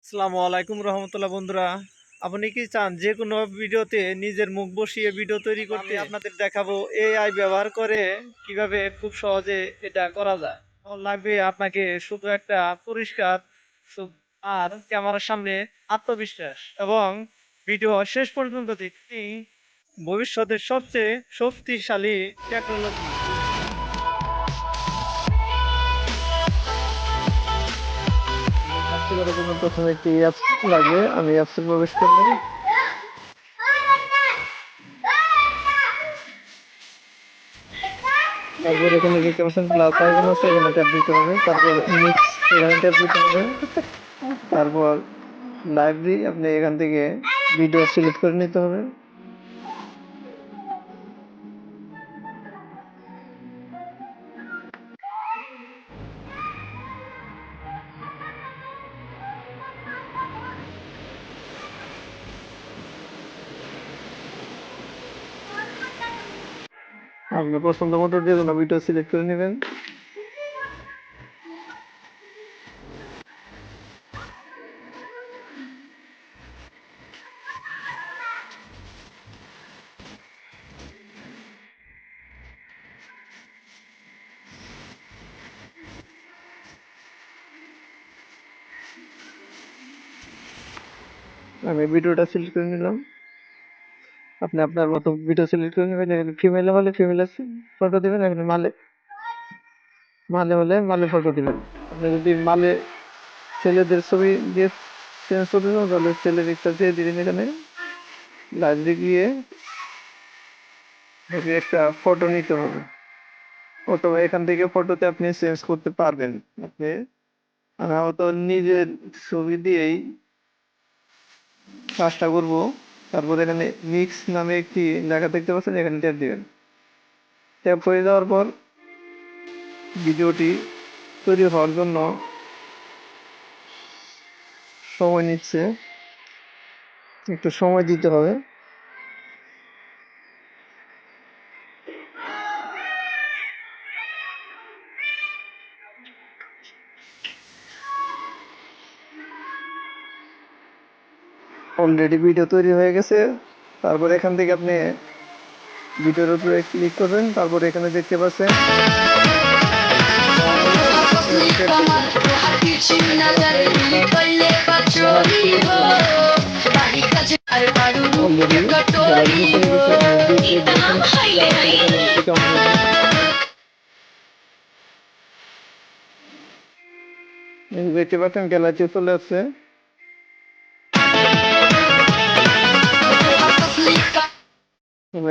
আসসালামু আলাইকুম রহমতুল্লাহ। বন্ধুরা, আপনি কি চান যে কোনো ভিডিওতে নিজের মুখ বসিয়ে ভিডিও তৈরি করতে? আমি আপনাদের দেখাবো এআই ব্যবহার করে কিভাবে খুব সহজে এটা করা যায়। লাগবে আপনাকে শুধু একটা পরিষ্কার আর ক্যামেরার সামনে আত্মবিশ্বাস এবং ভিডিও শেষ পর্যন্ত দেখতে। ভবিষ্যতের সবচেয়ে শক্তিশালী টেকনোলজি। প্রথমে একটি অ্যাপস লাগবে, আমি অ্যাপসে প্রবেশ করব। তারপর এখানে দেখতে পাচ্ছেন প্লাস আইকন আছে, এখানে ট্যাপ দিতে হবে। তারপর মিক্স, এখানে ট্যাপ দিতে হবে। তারপর লাইব্রেরি, আপনি এখান থেকে ভিডিও সিলেক্ট করে নিতে হবে। আপনি পছন্দ মতো যে কোনো ভিডিও সিলেক্ট করে নেবেন। আমি ভিডিওটা সিলেক্ট করে নিলাম। আপনি আপনার মতো ভিডিও সিলেক্ট করে নেবেন। এখানে ফিমেল হলে ফিমেলের ফটো দিবেন, এখানে মালে মালে হলে মালে ফটো দিবেন। আপনি যদি মালে ছেলেদের ছবি দিয়ে চেঞ্জ করতে চান তাহলে ছেলের একটা দিয়ে দিবেন। এখানে লাইব্রেরি গিয়ে একটা ফটো নিতে হবে, অথবা এখান থেকে ফটোতে আপনি চেঞ্জ করতে পারবেন। আপনি আমি তো নিজের ছবি দিয়েই কাজটা করব। তারপর এখানে মিক্স নামে একটি লেখা দেখতে পাচ্ছেন, এখানে ট্যাপ দিবেন। ট্যাপ করে দেওয়ার পর ভিডিওটি তৈরি হওয়ার জন্য সময় নিচ্ছে, একটু সময় দিতে হবে। অলরেডি ভিডিও তৈরি হয়ে গেছে। তারপর এখান থেকে আপনি ভিডিওর উপরে ক্লিক করবেন। তারপর এখানে দেখতে পাচ্ছেন দেখতে পাচ্ছেন গ্যালারিতে চলে আসছে।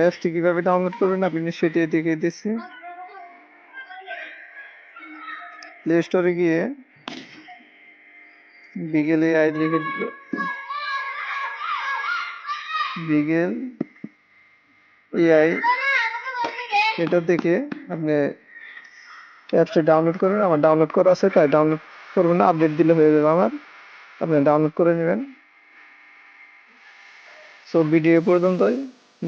অ্যাপসটি কিভাবে ডাউনলোড করবেন আপনি সেটি দেখিয়ে দিচ্ছি। প্লে স্টোরে গিয়ে বিগেল এআই লিখে বিগেল এআই এটা দেখে আপনি অ্যাপসটি ডাউনলোড করবেন। আমার ডাউনলোড করা আছে তাই ডাউনলোড করবেন না, আপডেট দিলে হয়ে যাবে আমার। আপনি ডাউনলোড করে নেবেন। সো ভিডিও পর্যন্তই।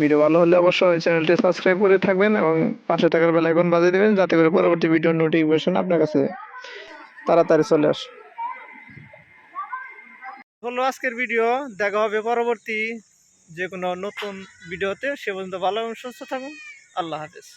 ভিডিও ভালো হলে অবশ্যই চ্যানেলটি সাবস্ক্রাইব করে থাকবেন এবং পাশে থাকার বেল আইকন বাজিয়ে দেবেন, যাতে করে পরবর্তী ভিডিওর নোটিফিকেশন আপনার কাছে তাড়াতাড়ি চলে আসে। হলো আজকের ভিডিও। দেখা হবে পরবর্তী যে কোনো নতুন ভিডিওতে। সে পর্যন্ত ভালো এবং সুস্থ থাকুন। আল্লাহ হাফেজ।